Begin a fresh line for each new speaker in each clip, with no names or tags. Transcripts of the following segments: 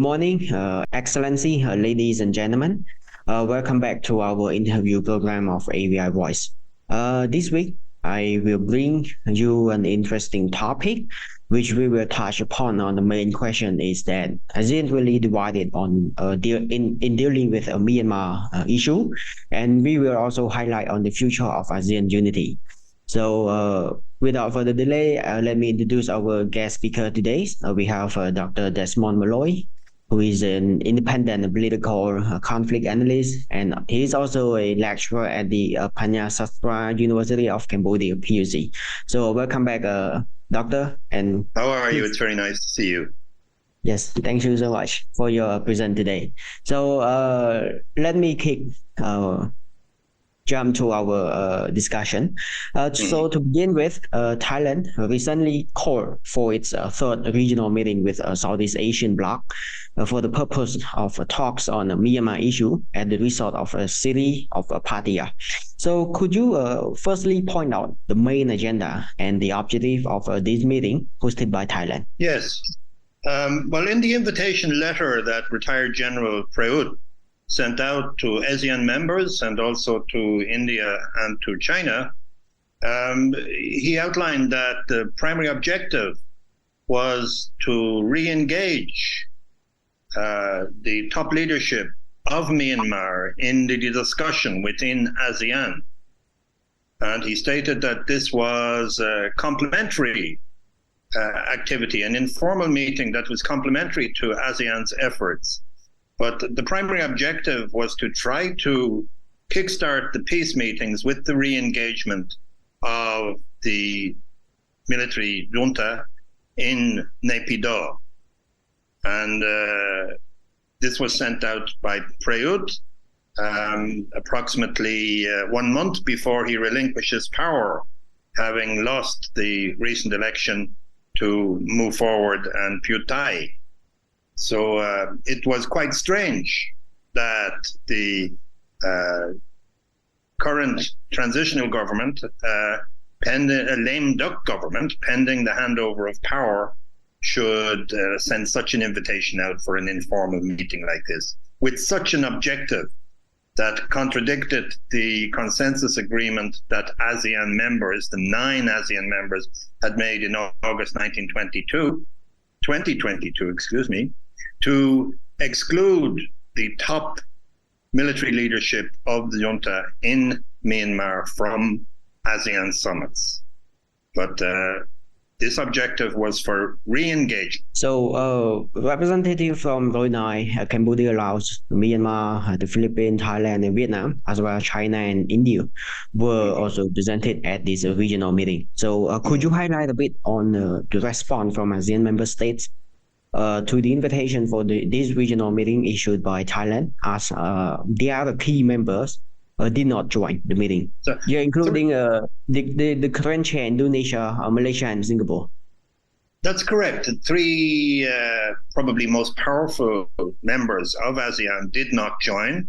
Good morning, Excellency, ladies and gentlemen. Welcome back to our interview program of AVI Voice. This week, I will bring you an interesting topic, which we will touch upon. On the main question is that ASEAN really divided on in dealing with a Myanmar issue, and we will also highlight on the future of ASEAN unity. So without further delay, let me introduce our guest speaker today. We have Dr. Desmond MOLLOY, who is an independent political conflict analyst, and he's also a lecturer at the Panyasastra University of Cambodia, PUC. So welcome back, Doctor. And
how are you? It's very nice to see you.
Yes, thank you so much for your present today. So let me jump to our discussion. So to begin with, Thailand recently called for its third regional meeting with Southeast Asian bloc for the purpose of talks on the Myanmar issue at the resort of a city of Pattaya. So could you firstly point out the main agenda and the objective of this meeting hosted by Thailand?
Yes. Well, in the invitation letter that retired General Preut sent out to ASEAN members and also to India and to China, he outlined that the primary objective was to re-engage the top leadership of Myanmar in the discussion within ASEAN. And he stated that this was a complementary activity, an informal meeting that was complementary to ASEAN's efforts. But the primary objective was to try to kickstart the peace meetings with the re-engagement of the military junta in Naypyidaw. And this was sent out by Preut approximately 1 month before he relinquishes power, having lost the recent election to move forward and Pheu Thai. So it was quite strange that the current transitional government, a lame duck government, pending the handover of power, should send such an invitation out for an informal meeting like this, with such an objective that contradicted the consensus agreement that ASEAN members, the 9 ASEAN members, had made in August 2022, to exclude the top military leadership of the junta in Myanmar from ASEAN summits. But this objective was for re-engagement.
So representatives from Brunei, Cambodia, Laos, Myanmar, the Philippines, Thailand, and Vietnam, as well as China and India, were also presented at this regional meeting. So could you highlight a bit on the response from ASEAN member states to the invitation for this regional meeting issued by Thailand, as the other key members did not join the meeting? So, including the current chair, Indonesia, Malaysia, and Singapore.
That's correct. The 3 probably most powerful members of ASEAN did not join.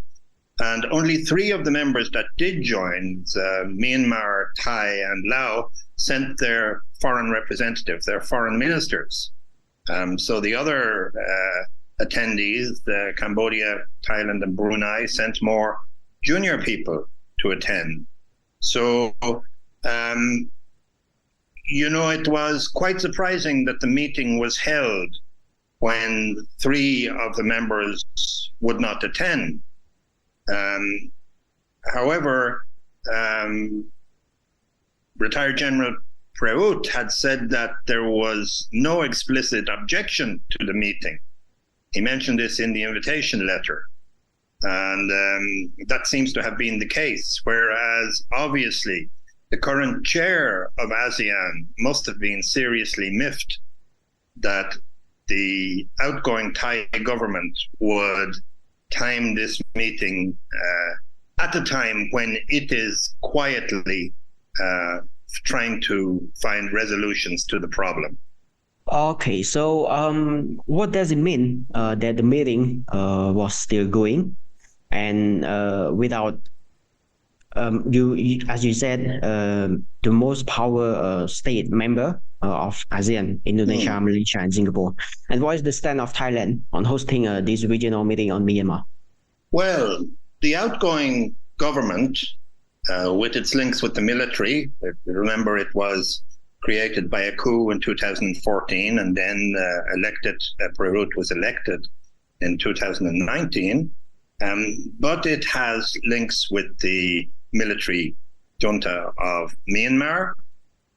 And only 3 of the members that did join, Myanmar, Thai, and Laos, sent their foreign representatives, their foreign ministers. So the other attendees, Cambodia, Thailand, and Brunei, sent more junior people to attend. So, it was quite surprising that the meeting was held when 3 of the members would not attend. However, retired General Preut had said that there was no explicit objection to the meeting. He mentioned this in the invitation letter. And that seems to have been the case, whereas obviously the current chair of ASEAN must have been seriously miffed that the outgoing Thai government would time this meeting at a time when it is quietly trying to find resolutions to the problem.
Okay, so what does it mean that the meeting was still going and without as you said, the most power state member of ASEAN, Indonesia, Malaysia, and Singapore. And what is the stand of Thailand on hosting this regional meeting on Myanmar?
Well, the outgoing government, with its links with the military, remember it was created by a coup in 2014 and then Prayut was elected in 2019. But it has links with the military junta of Myanmar.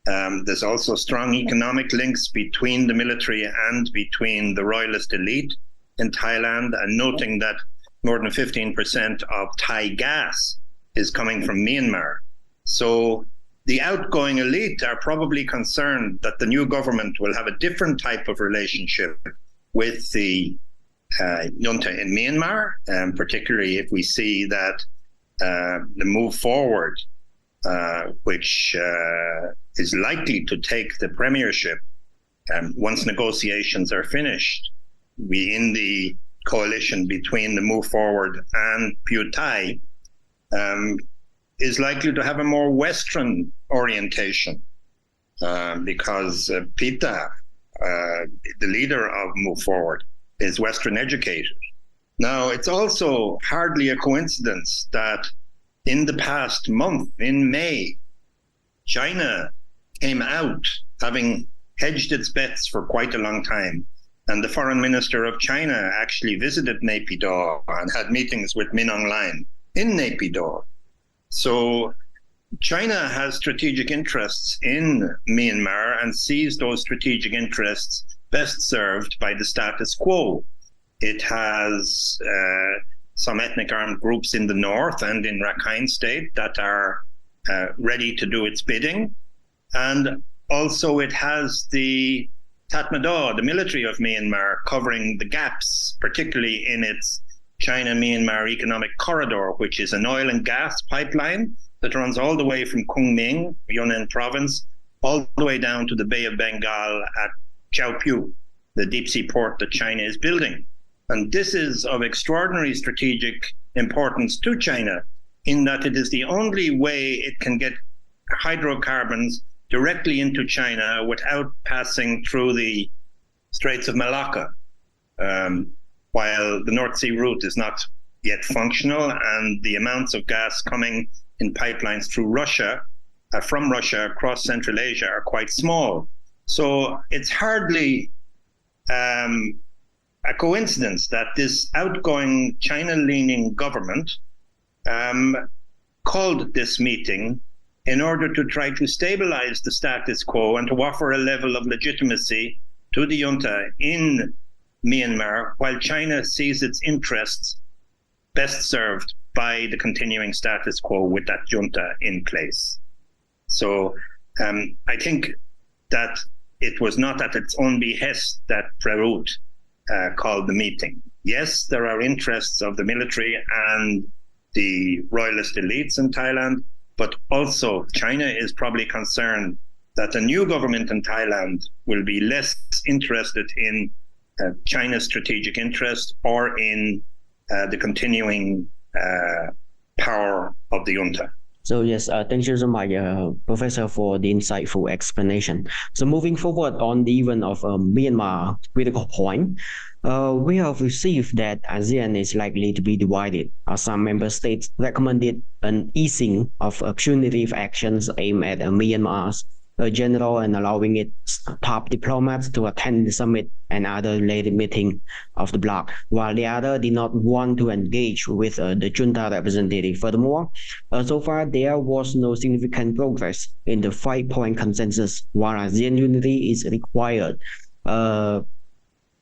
There's also strong economic links between the military and between the royalist elite in Thailand, and noting that more than 15% of Thai gas is coming from Myanmar. So the outgoing elite are probably concerned that the new government will have a different type of relationship with the junta in Myanmar, particularly if we see that the move forward, which is likely to take the premiership once negotiations are finished, we in the coalition between the Move Forward and Pheu Thai, is likely to have a more Western orientation because Pita, the leader of Move Forward, is Western educated. Now, it's also hardly a coincidence that in the past month, in May, China came out, having hedged its bets for quite a long time. And the foreign minister of China actually visited Naypyidaw and had meetings with Min Aung Hlaing in Naypyidaw. So China has strategic interests in Myanmar and sees those strategic interests best served by the status quo. It has some ethnic armed groups in the north and in Rakhine State that are ready to do its bidding. And also it has the Tatmadaw, the military of Myanmar, covering the gaps, particularly in its China-Myanmar economic corridor, which is an oil and gas pipeline that runs all the way from Kunming, Yunnan province, all the way down to the Bay of Bengal at Chaopiu, the deep sea port that China is building. And this is of extraordinary strategic importance to China in that it is the only way it can get hydrocarbons directly into China without passing through the Straits of Malacca, while the North Sea route is not yet functional and the amounts of gas coming in pipelines through Russia, from Russia across Central Asia are quite small. So it's hardly a coincidence that this outgoing China-leaning government called this meeting in order to try to stabilize the status quo and to offer a level of legitimacy to the junta in Myanmar, while China sees its interests best served by the continuing status quo with that junta in place. So I think that it was not at its own behest that Prayut called the meeting. Yes, there are interests of the military and the royalist elites in Thailand, but also China is probably concerned that the new government in Thailand will be less interested in China's strategic interest or in the continuing power of the junta.
So yes, thank you so much, Professor, for the insightful explanation. So moving forward on the event of Myanmar critical point, we have received that ASEAN is likely to be divided, as some member states recommended an easing of punitive actions aimed at Myanmar's general and allowing its top diplomats to attend the summit and other related meeting of the bloc, while the other did not want to engage with the junta representative. Furthermore, so far there was no significant progress in the 5-point consensus, while ASEAN unity is required to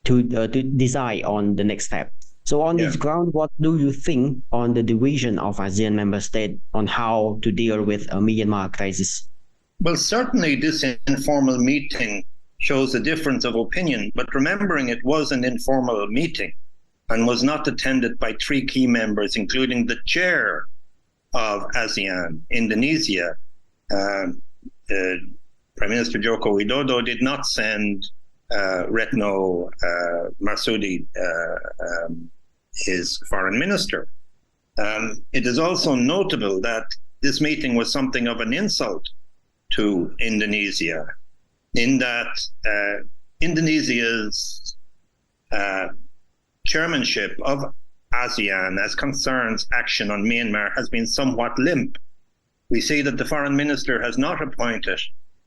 decide on the next step. So on this ground, what do you think on the division of ASEAN member states on how to deal with a Myanmar crisis?
Well, certainly this informal meeting shows a difference of opinion, but remembering it was an informal meeting and was not attended by 3 key members, including the chair of ASEAN, Indonesia. Prime Minister Joko Widodo did not send Retno Marsudi, his foreign minister. It is also notable that this meeting was something of an insult to Indonesia, in that Indonesia's chairmanship of ASEAN as concerns action on Myanmar has been somewhat limp. We see that the foreign minister has not appointed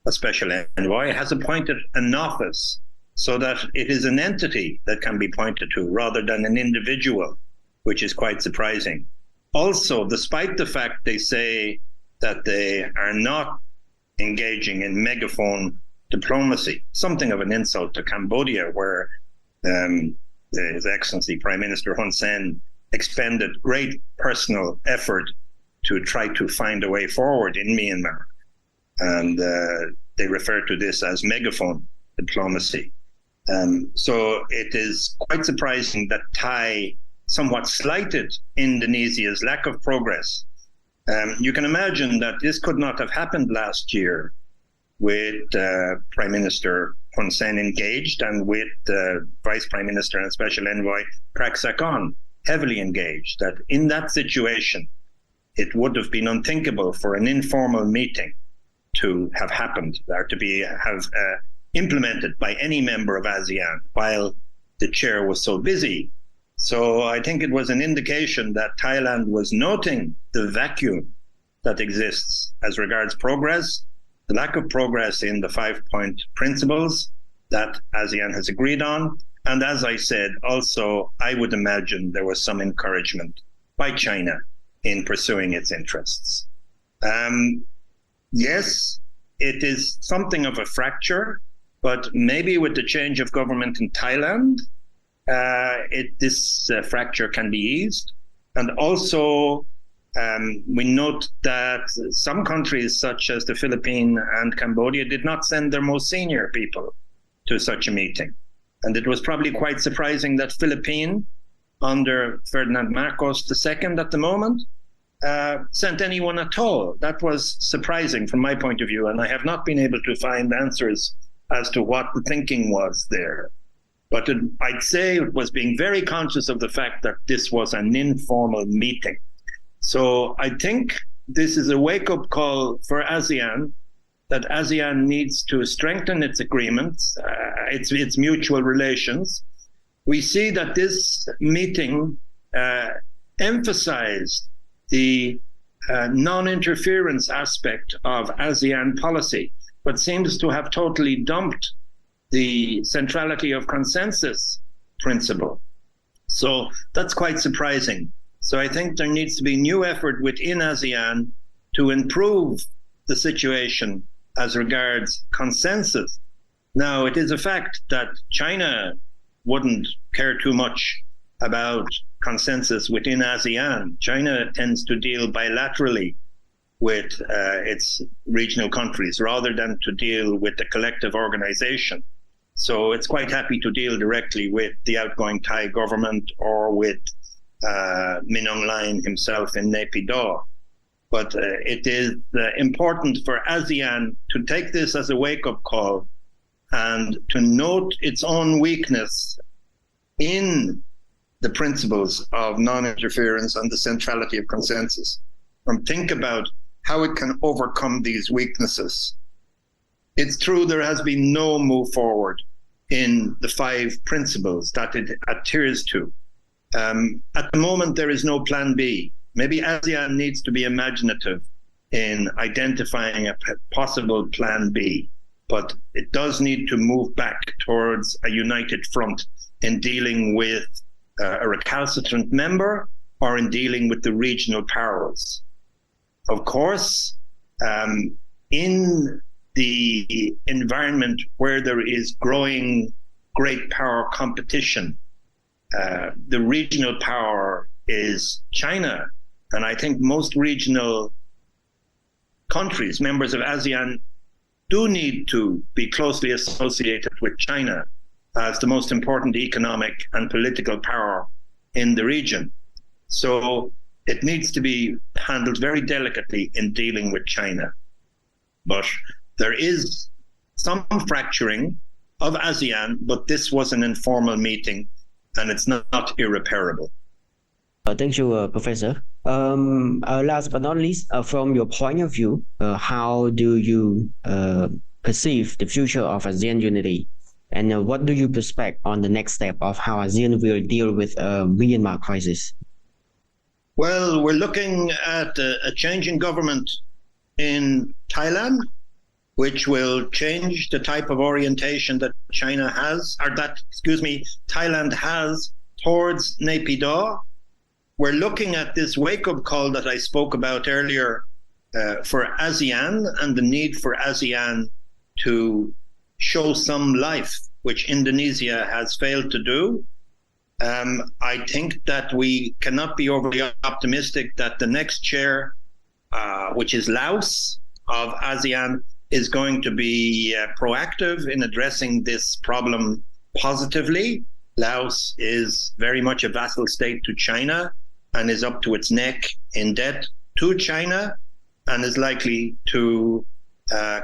a special envoy, has appointed an office so that it is an entity that can be pointed to rather than an individual, which is quite surprising. Also, despite the fact they say that they are not engaging in megaphone diplomacy, something of an insult to Cambodia, where His Excellency Prime Minister Hun Sen expended great personal effort to try to find a way forward in Myanmar. And they refer to this as megaphone diplomacy. So it is quite surprising that Thai somewhat slighted Indonesia's lack of progress. You can imagine that this could not have happened last year with Prime Minister Hun Sen engaged and with Vice Prime Minister and Special Envoy Prak Sakhonn heavily engaged. That in that situation, it would have been unthinkable for an informal meeting to have happened or to have implemented by any member of ASEAN while the chair was so busy. So I think it was an indication that Thailand was noting the vacuum that exists as regards progress, the lack of progress in the 5-point principles that ASEAN has agreed on. And as I said, also, I would imagine there was some encouragement by China in pursuing its interests. Yes, it is something of a fracture, but maybe with the change of government in Thailand, this fracture can be eased. And also, we note that some countries, such as the Philippines and Cambodia, did not send their most senior people to such a meeting. And it was probably quite surprising that Philippines, under Ferdinand Marcos II at the moment, sent anyone at all. That was surprising from my point of view, and I have not been able to find answers as to what the thinking was there. But I'd say it was being very conscious of the fact that this was an informal meeting. So I think this is a wake-up call for ASEAN, that ASEAN needs to strengthen its agreements, its mutual relations. We see that this meeting emphasized the non-interference aspect of ASEAN policy, but seems to have totally dumped the centrality of consensus principle. So that's quite surprising. So I think there needs to be new effort within ASEAN to improve the situation as regards consensus. Now, it is a fact that China wouldn't care too much about consensus within ASEAN. China tends to deal bilaterally with its regional countries rather than to deal with the collective organization. So it's quite happy to deal directly with the outgoing Thai government or with Min Aung Hlaing himself in Naypyidaw. But it is important for ASEAN to take this as a wake-up call and to note its own weakness in the principles of non-interference and the centrality of consensus, and think about how it can overcome these weaknesses. It's true there has been no move forward in the 5 principles that it adheres to. At the moment, there is no plan B. Maybe ASEAN needs to be imaginative in identifying a possible plan B, but it does need to move back towards a united front in dealing with a recalcitrant member or in dealing with the regional powers. Of course, in the environment where there is growing great power competition, the regional power is China. And I think most regional countries, members of ASEAN, do need to be closely associated with China as the most important economic and political power in the region. So it needs to be handled very delicately in dealing with China. But there is some fracturing of ASEAN, but this was an informal meeting and it's not irreparable.
Thank you, Professor. Last but not least, from your point of view, how do you perceive the future of ASEAN unity? And what do you expect on the next step of how ASEAN will deal with Myanmar crisis?
Well, we're looking at a change in government in Thailand, which will change the type of orientation that Thailand has towards Naypyidaw. We're looking at this wake-up call that I spoke about earlier for ASEAN and the need for ASEAN to show some life, which Indonesia has failed to do. I think that we cannot be overly optimistic that the next chair, which is Laos of ASEAN, is going to be proactive in addressing this problem positively. Laos is very much a vassal state to China and is up to its neck in debt to China and is likely to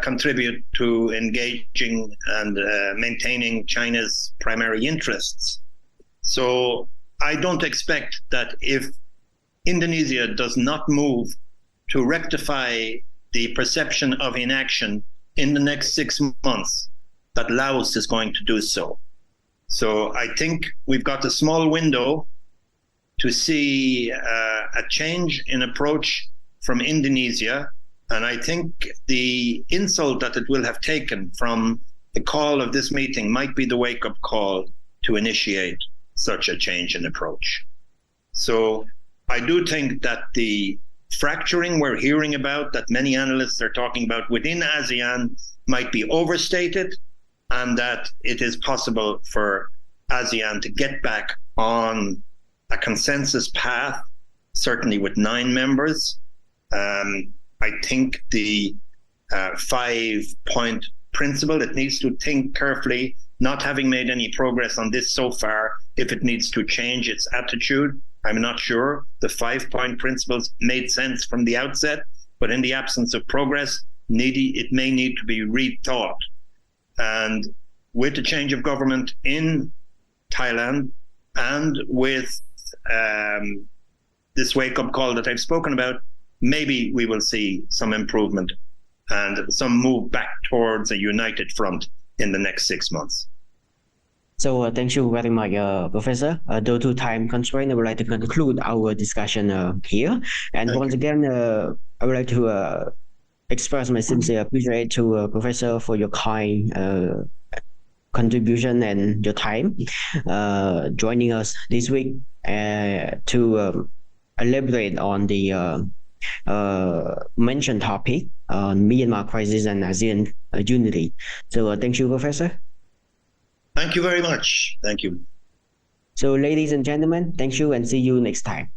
contribute to engaging and maintaining China's primary interests. So I don't expect that if Indonesia does not move to rectify the perception of inaction in the next 6 months, that Laos is going to do so. So I think we've got a small window to see a change in approach from Indonesia. And I think the insult that it will have taken from the call of this meeting might be the wake-up call to initiate such a change in approach. So I do think that the fracturing we're hearing about, that many analysts are talking about within ASEAN, might be overstated, and that it is possible for ASEAN to get back on a consensus path, certainly with 9 members. I think the 5-point principle, it needs to think carefully, not having made any progress on this so far, if it needs to change its attitude. I'm not sure. The 5-point principles made sense from the outset, but in the absence of progress, it may need to be rethought. And with the change of government in Thailand and with this wake-up call that I've spoken about, maybe we will see some improvement and some move back towards a united front in the next 6 months.
So thank you very much, Professor. Due to time constraint, I would like to conclude our discussion here. And once again, I would like to express my sincere appreciation to Professor for your kind contribution and your time joining us this week to elaborate on the mentioned topic on Myanmar crisis and ASEAN unity. So thank you, Professor.
Thank you very much. Thank you.
So ladies and gentlemen, thank you and see you next time.